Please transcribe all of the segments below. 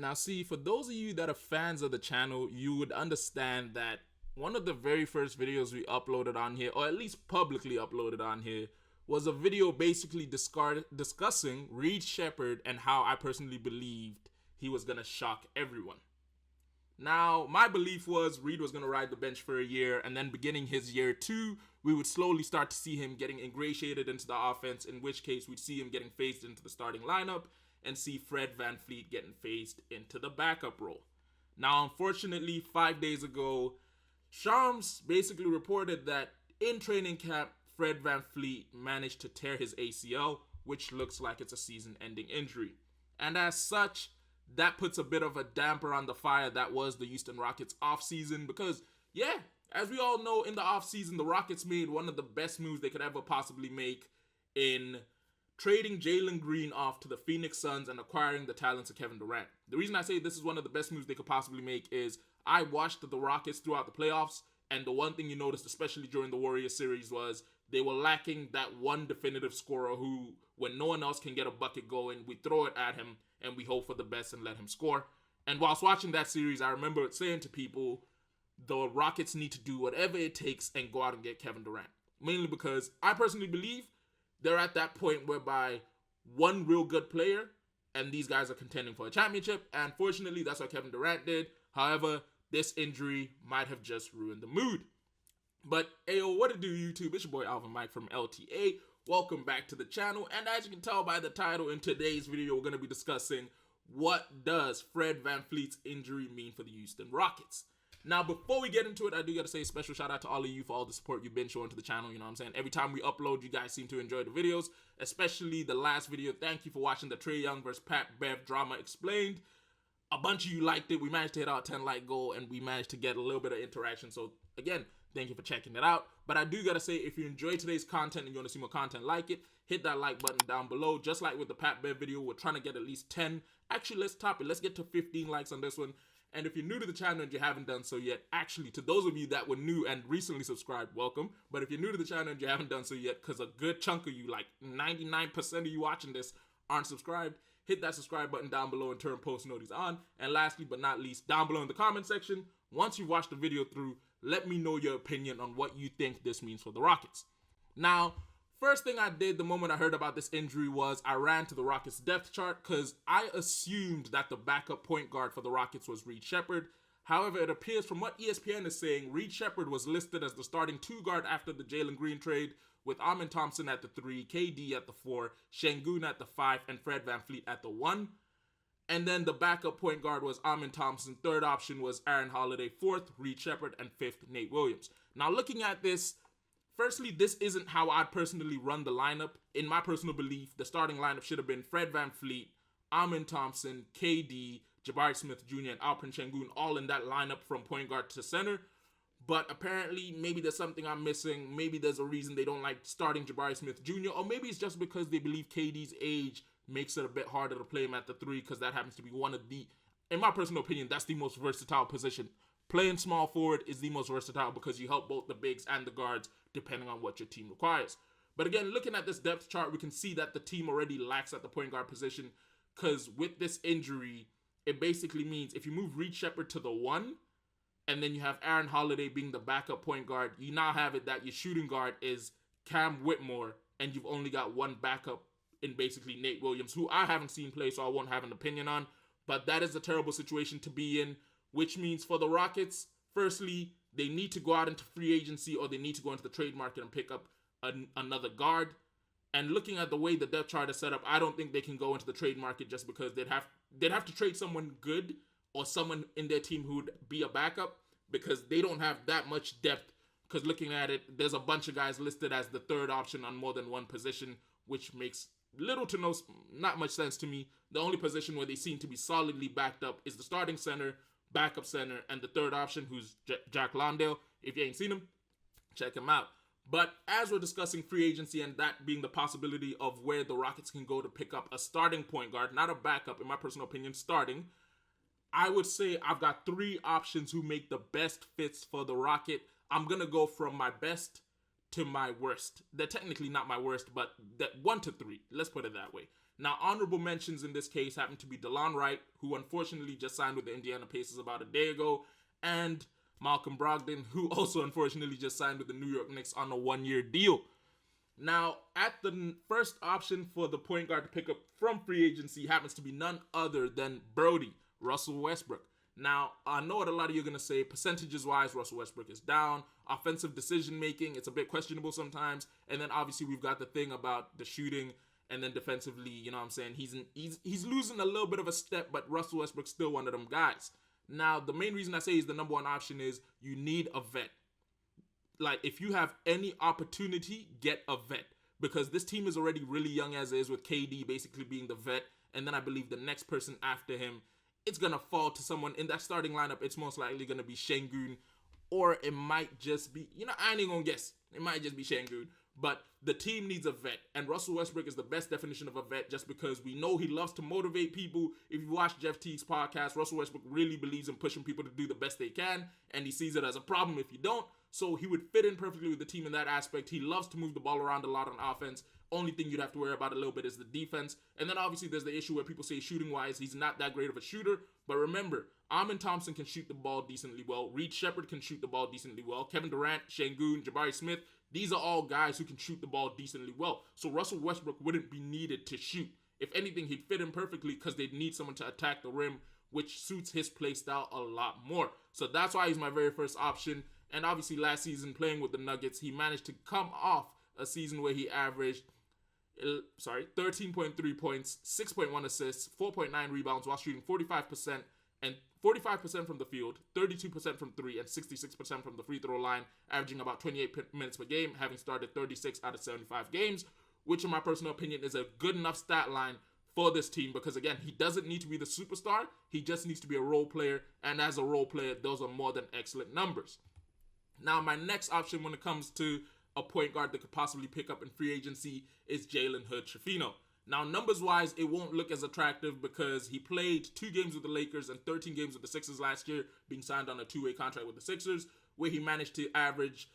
Now, see, for those of you that are fans of the channel, you would understand that one of the very first videos we uploaded on here, or at least publicly uploaded on here, was a video basically discussing Reed Sheppard and how I personally believed he was going to shock everyone. Now, my belief was Reed was going to ride the bench for a year, and then beginning his year 2, we would slowly start to see him getting ingratiated into the offense, in which case we'd see him getting phased into the starting lineup and see Fred VanVleet getting phased into the backup role. Now, unfortunately, 5 days ago, Shams basically reported that in training camp, Fred VanVleet managed to tear his ACL, which looks like it's a season-ending injury. And as such, that puts a bit of a damper on the fire that was the Houston Rockets offseason because, yeah, as we all know, in the offseason, the Rockets made one of the best moves they could ever possibly make in trading Jalen Green off to the Phoenix Suns and acquiring the talents of Kevin Durant. The reason I say this is one of the best moves they could possibly make is I watched the Rockets throughout the playoffs, and the one thing you noticed, especially during the Warriors series, was they were lacking that one definitive scorer who, when no one else can get a bucket going, we throw it at him and we hope for the best and let him score. And whilst watching that series, I remember saying to people, the Rockets need to do whatever it takes and go out and get Kevin Durant. Mainly because I personally believe they're at that point whereby one real good player and these guys are contending for a championship. And fortunately, that's what Kevin Durant did. However, this injury might have just ruined the mood. But, ayo, what it do, YouTube? It's your boy Alvin Mike from L.T.A. Welcome back to the channel. And as you can tell by the title, in today's video, we're going to be discussing what does Fred VanVleet's injury mean for the Houston Rockets. Now, before we get into it, I do got to say a special shout out to all of you for all the support you've been showing to the channel. You know what I'm saying? Every time we upload, you guys seem to enjoy the videos, especially the last video. Thank you for watching the Trae Young vs. Pat Bev drama explained. A bunch of you liked it. We managed to hit our 10 like goal, and we managed to get a little bit of interaction. So, again, thank you for checking it out. But I do got to say, if you enjoyed today's content and you want to see more content like it, hit that like button down below. Just like with the Pat Bev video, we're trying to get at least 10. Actually, let's top it. Let's get to 15 likes on this one. And if you're new to the channel and you haven't done so yet, actually, to those of you that were new and recently subscribed, welcome. But if you're new to the channel and you haven't done so yet, because a good chunk of you, like 99% of you watching this, aren't subscribed, hit that subscribe button down below and turn post notifications on. And lastly, but not least, down below in the comment section, once you've watched the video through, let me know your opinion on what you think this means for the Rockets. Now, first thing I did the moment I heard about this injury was I ran to the Rockets depth chart because I assumed that the backup point guard for the Rockets was Reed Sheppard. However, it appears from what ESPN is saying, Reed Sheppard was listed as the starting 2 guard after the Jalen Green trade, with Amin Thompson at the 3, KD at the 4, Şengün at the 5, and Fred VanVleet at the 1. And then the backup point guard was Amin Thompson. Third option was Jrue Holiday. 4th, Reed Sheppard. And 5th, Nate Williams. Now, looking at this, firstly, this isn't how I'd personally run the lineup. In my personal belief, the starting lineup should have been Fred VanVleet, Amin Thompson, KD, Jabari Smith Jr., and Alperen Şengün, all in that lineup from point guard to center. But apparently, maybe there's something I'm missing. Maybe there's a reason they don't like starting Jabari Smith Jr., or maybe it's just because they believe KD's age makes it a bit harder to play him at the 3, because that happens to be one of the, in my personal opinion, that's the most versatile position. Playing small forward is the most versatile because you help both the bigs and the guards depending on what your team requires. But again, looking at this depth chart, we can see that the team already lacks at the point guard position, because with this injury, it basically means if you move Reed Sheppard to the 1, and then you have Jrue Holiday being the backup point guard, you now have it that your shooting guard is Cam Whitmore, and you've only got one backup in basically Nate Williams, who I haven't seen play, so I won't have an opinion on. But that is a terrible situation to be in, which means for the Rockets, firstly, they need to go out into free agency or they need to go into the trade market and pick up another guard. And looking at the way the depth chart is set up, I don't think they can go into the trade market just because they'd have to trade someone good or someone in their team who would be a backup, because they don't have that much depth. Because looking at it, there's a bunch of guys listed as the 3rd option on more than one position, which makes little to not much sense to me. The only position where they seem to be solidly backed up is the starting center, backup center, and the 3rd option, who's Jack Londale. If you ain't seen him, check him out. But as we're discussing free agency and that being the possibility of where the Rockets can go to pick up a starting point guard, not a backup, in my personal opinion, starting, I would say I've got 3 options who make the best fits for the Rocket. I'm going to go from my best to my worst. They're technically not my worst, but that 1 to 3. Let's put it that way. Now, honorable mentions in this case happen to be DeLon Wright, who unfortunately just signed with the Indiana Pacers about a day ago, and Malcolm Brogdon, who also unfortunately just signed with the New York Knicks on a 1-year deal. Now, at the first option for the point guard to pick up from free agency happens to be none other than Brody, Russell Westbrook. Now, I know what a lot of you are going to say, percentages-wise, Russell Westbrook is down. Offensive decision-making, it's a bit questionable sometimes. And then, obviously, we've got the thing about the shooting. And then defensively, you know what I'm saying, he's losing a little bit of a step, but Russell Westbrook's still one of them guys. Now, the main reason I say he's the number one option is you need a vet. Like, if you have any opportunity, get a vet. Because this team is already really young as is, with KD basically being the vet. And then I believe the next person after him, it's going to fall to someone in that starting lineup. It's most likely going to be Şengün, or it might just be, I ain't going to guess. It might just be Şengün. But the team needs a vet, and Russell Westbrook is the best definition of a vet just because we know he loves to motivate people. If you watch Jeff Teague's podcast, Russell Westbrook really believes in pushing people to do the best they can, and he sees it as a problem if you don't. So he would fit in perfectly with the team in that aspect. He loves to move the ball around a lot on offense. Only thing you'd have to worry about a little bit is the defense. And then obviously there's the issue where people say shooting-wise, he's not that great of a shooter. But remember, Amin Thompson can shoot the ball decently well. Reed Sheppard can shoot the ball decently well. Kevin Durant, Şengün, Jabari Smith, these are all guys who can shoot the ball decently well. So Russell Westbrook wouldn't be needed to shoot. If anything, he'd fit in perfectly because they'd need someone to attack the rim, which suits his play style a lot more. So that's why he's my very first option. And obviously last season playing with the Nuggets, he managed to come off a season where he averaged 13.3 points, 6.1 assists, 4.9 rebounds while shooting 45% and 45% from the field, 32% from three, and 66% from the free throw line, averaging about 28 minutes per game, having started 36 out of 75 games, which in my personal opinion is a good enough stat line for this team because, again, he doesn't need to be the superstar. He just needs to be a role player, and as a role player, those are more than excellent numbers. Now, my next option when it comes to a point guard that could possibly pick up in free agency is Jalen Schifino. Now, numbers-wise, it won't look as attractive because he played 2 games with the Lakers and 13 games with the Sixers last year, being signed on a 2-way contract with the Sixers, where he managed to average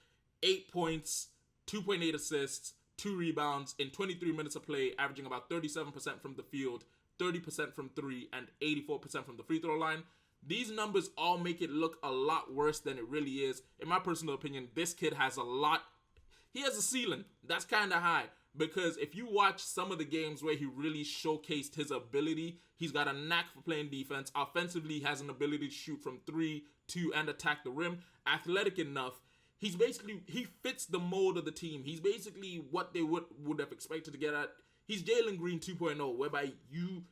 8 points, 2.8 assists, 2 rebounds in 23 minutes of play, averaging about 37% from the field, 30% from 3, and 84% from the free throw line. These numbers all make it look a lot worse than it really is. In my personal opinion, this kid has he has a ceiling that's kind of high. Because if you watch some of the games where he really showcased his ability, he's got a knack for playing defense. Offensively, he has an ability to shoot from 3, 2, and attack the rim. Athletic enough. He fits the mold of the team. He's basically what they would have expected to get at. He's Jalen Green 2.0, whereby you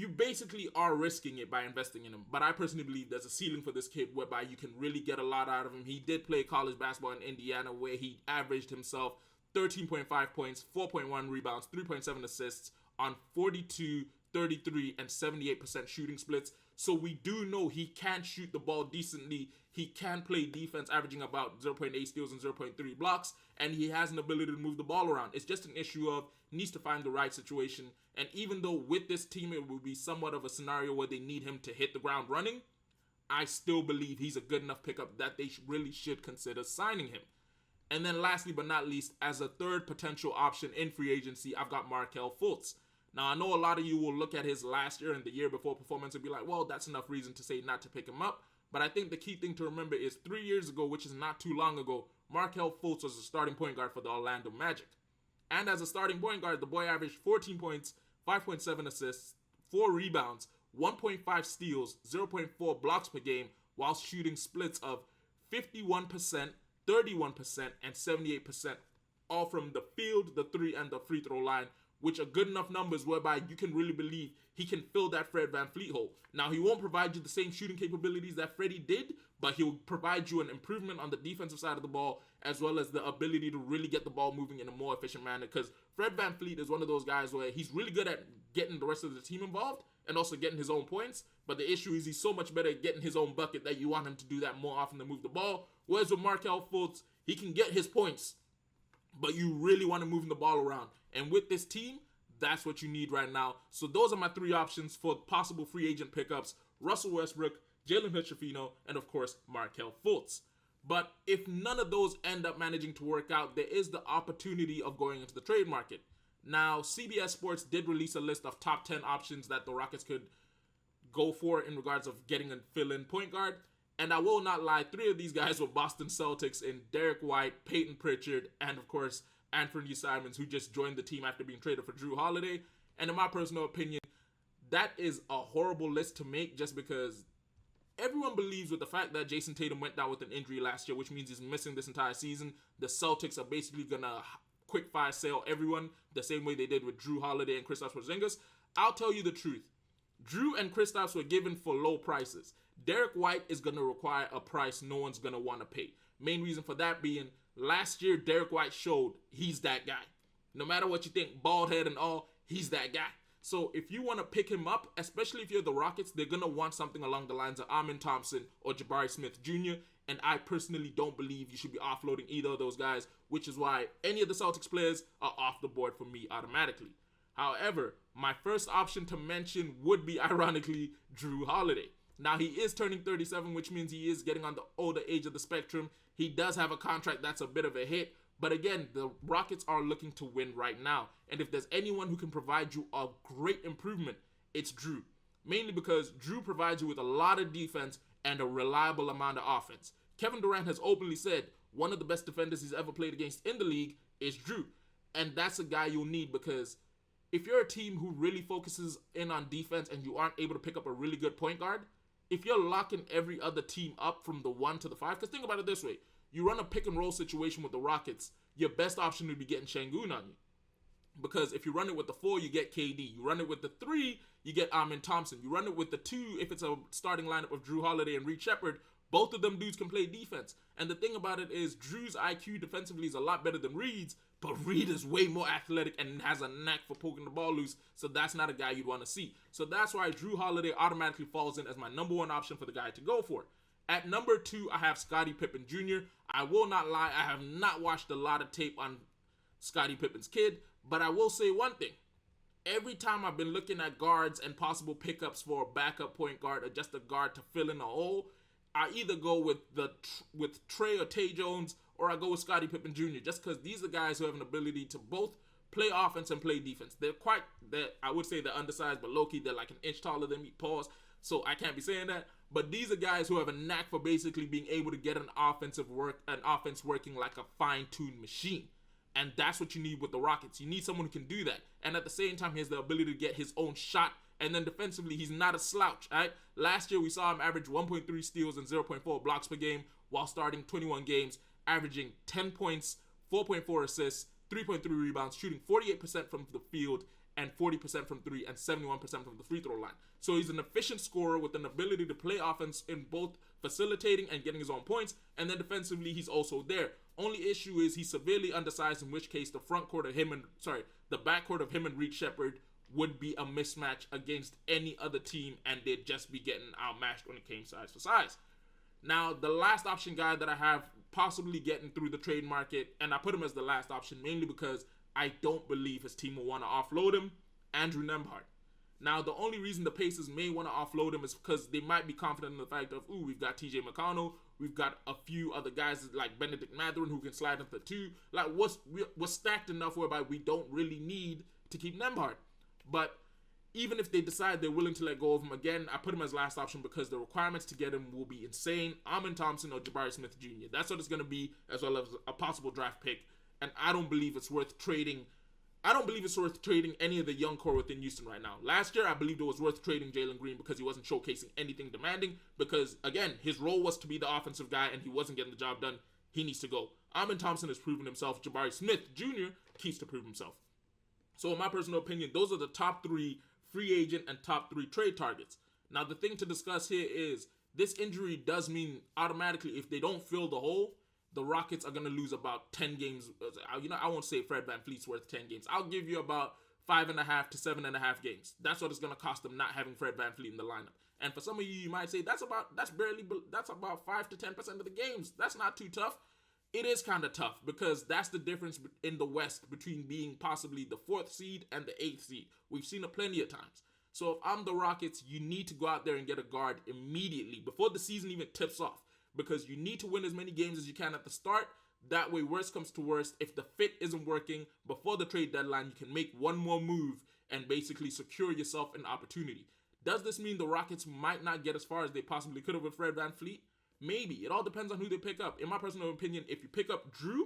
basically are risking it by investing in him. But I personally believe there's a ceiling for this kid whereby you can really get a lot out of him. He did play college basketball in Indiana where he averaged himself 13.5 points, 4.1 rebounds, 3.7 assists on 42, 33, and 78% shooting splits. So we do know he can shoot the ball decently. He can play defense, averaging about 0.8 steals and 0.3 blocks, and he has an ability to move the ball around. It's just an issue of needs to find the right situation. And even though with this team it will be somewhat of a scenario where they need him to hit the ground running, I still believe he's a good enough pickup that they really should consider signing him. And then lastly but not least, as a third potential option in free agency, I've got Markelle Fults. Now, I know a lot of you will look at his last year and the year before performance and be like, well, that's enough reason to say not to pick him up. But I think the key thing to remember is 3 years ago, which is not too long ago, Markelle Fultz was a starting point guard for the Orlando Magic. And as a starting point guard, the boy averaged 14 points, 5.7 assists, 4 rebounds, 1.5 steals, 0.4 blocks per game, while shooting splits of 51%, 31%, and 78%, all from the field, the 3, and the free throw line, which are good enough numbers whereby you can really believe he can fill that Fred VanVleet hole. Now, he won't provide you the same shooting capabilities that Freddie did, but he'll provide you an improvement on the defensive side of the ball, as well as the ability to really get the ball moving in a more efficient manner, because Fred VanVleet is one of those guys where he's really good at getting the rest of the team involved and also getting his own points, but the issue is he's so much better at getting his own bucket that you want him to do that more often than move the ball, whereas with Markelle Fultz, he can get his points, but you really want to move the ball around. And with this team, that's what you need right now. So those are my 3 options for possible free agent pickups: Russell Westbrook, Jalen Schifino, and of course, Markelle Fultz. But if none of those end up managing to work out, there is the opportunity of going into the trade market. Now, CBS Sports did release a list of top 10 options that the Rockets could go for in regards of getting a fill-in point guard. And I will not lie, 3 of these guys were Boston Celtics in Derek White, Peyton Pritchard, and of course, Anthony Simons, who just joined the team after being traded for Jrue Holiday. And in my personal opinion, that is a horrible list to make just because everyone believes with the fact that Jason Tatum went down with an injury last year, which means he's missing this entire season. The Celtics are basically going to quick fire sale everyone the same way they did with Jrue Holiday and Kristaps Porzingis. I'll tell you the truth. Jrue and Kristaps were given for low prices. Derek White is going to require a price no one's going to want to pay. Main reason for that being, last year Derek White showed he's that guy. No matter what you think, bald head and all, he's that guy. So if you want to pick him up, especially if you're the Rockets, they're going to want something along the lines of Amen Thompson or Jabari Smith Jr. And I personally don't believe you should be offloading either of those guys, which is why any of the Celtics players are off the board for me automatically. However, my first option to mention would be, ironically, Jrue Holiday. Now, he is turning 37, which means he is getting on the older age of the spectrum. He does have a contract that's a bit of a hit. But again, the Rockets are looking to win right now. And if there's anyone who can provide you a great improvement, it's Jrue. Mainly because Jrue provides you with a lot of defense and a reliable amount of offense. Kevin Durant has openly said one of the best defenders he's ever played against in the league is Jrue. And that's a guy you'll need because if you're a team who really focuses in on defense and you aren't able to pick up a really good point guard, if you're locking every other team up from the 1 to the 5, because think about it this way, you run a pick and roll situation with the Rockets, your best option would be getting Şengün on you. Because if you run it with the 4, you get KD. You run it with the 3, you get Amen Thompson. You run it with the 2, if it's a starting lineup of Jrue Holiday and Reed Sheppard, both of them dudes can play defense. And the thing about it is Drew's IQ defensively is a lot better than Reed's, but Reed is way more athletic and has a knack for poking the ball loose, so that's not a guy you'd want to see. So that's why Jrue Holiday automatically falls in as my number 1 option for the guy to go for. At number 2, I have Scottie Pippen Jr. I will not lie, I have not watched a lot of tape on Scottie Pippen's kid, but I will say one thing. Every time I've been looking at guards and possible pickups for a backup point guard or just a guard to fill in a hole, I either go with Trey or Tay Jones, or I go with Scottie Pippen Jr. just because these are guys who have an ability to both play offense and play defense. I would say they're undersized, but low-key they're like an inch taller than me, pause, so I can't be saying that. But these are guys who have a knack for basically being able to get an offense working like a fine-tuned machine. And that's what you need with the Rockets. You need someone who can do that. And at the same time, he has the ability to get his own shot. And then defensively, he's not a slouch, all right? Last year, we saw him average 1.3 steals and 0.4 blocks per game while starting 21 games, averaging 10 points, 4.4 assists, 3.3 rebounds, shooting 48% from the field and 40% from 3 and 71% from the free throw line. So he's an efficient scorer with an ability to play offense in both facilitating and getting his own points. And then defensively, he's also there. Only issue is he's severely undersized, in which case the backcourt of him and Reed Sheppard would be a mismatch against any other team, and they'd just be getting outmatched when it came size for size. Now, the last option guy that I have possibly getting through the trade market, and I put him as the last option mainly because I don't believe his team will want to offload him, Andrew Nembhard. Now, the only reason the Pacers may want to offload him is because they might be confident in the fact of, we've got TJ McConnell, we've got a few other guys like Benedict Mathurin who can slide into the 2. Like, we're stacked enough whereby we don't really need to keep Nembhard. But even if they decide they're willing to let go of him, again, I put him as last option because the requirements to get him will be insane. Amen Thompson or Jabari Smith Jr. That's what it's going to be, as well as a possible draft pick. And I don't believe it's worth trading. I don't believe it's worth trading any of the young core within Houston right now. Last year, I believed it was worth trading Jalen Green because he wasn't showcasing anything demanding. Because, again, his role was to be the offensive guy and he wasn't getting the job done. He needs to go. Amen Thompson has proven himself. Jabari Smith Jr. keeps to prove himself. So in my personal opinion, those are the top 3 free agent and top 3 trade targets. Now, the thing to discuss here is this injury does mean automatically if they don't fill the hole, the Rockets are going to lose about 10 games. I won't say Fred VanVleet's worth 10 games. I'll give you about 5.5 to 7.5 games. That's what it's going to cost them not having Fred VanVleet in the lineup. And for some of you might say that's about 5 to 10% of the games. That's not too tough. It is kind of tough because that's the difference in the West between being possibly the 4th seed and the 8th seed. We've seen it plenty of times. So if I'm the Rockets, you need to go out there and get a guard immediately before the season even tips off, because you need to win as many games as you can at the start. That way, worst comes to worst, if the fit isn't working before the trade deadline, you can make one more move and basically secure yourself an opportunity. Does this mean the Rockets might not get as far as they possibly could have with Fred VanVleet? Maybe. It all depends on who they pick up. In my personal opinion, if you pick up Jrue,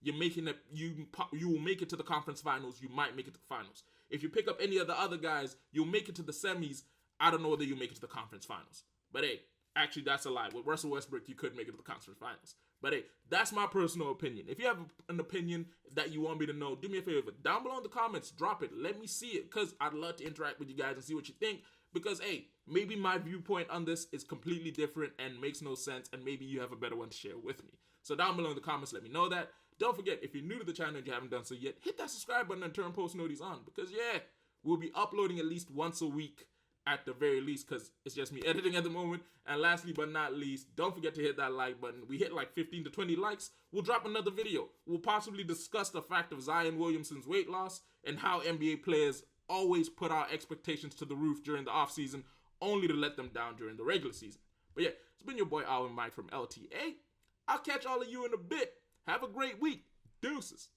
you're making it. You will make it to the conference finals. You might make it to the finals. If you pick up any of the other guys, you'll make it to the semis. I don't know whether you'll make it to the conference finals. But hey, actually that's a lie. With Russell Westbrook, you could make it to the conference finals. But hey, that's my personal opinion. If you have an opinion that you want me to know, do me a favor. Down below in the comments, drop it. Let me see it, because I'd love to interact with you guys and see what you think. Because hey, maybe my viewpoint on this is completely different and makes no sense, and maybe you have a better one to share with me. So down below in the comments, let me know that. Don't forget, if you're new to the channel and you haven't done so yet, hit that subscribe button and turn post notifications on. Because yeah, we'll be uploading at least once a week at the very least, because it's just me editing at the moment. And lastly but not least, don't forget to hit that like button. We hit like 15 to 20 likes, we'll drop another video. We'll possibly discuss the fact of Zion Williamson's weight loss and how NBA players always put our expectations to the roof during the offseason, only to let them down during the regular season. But yeah, it's been your boy Alvin Mike from L.T.A. I'll catch all of you in a bit. Have a great week. Deuces.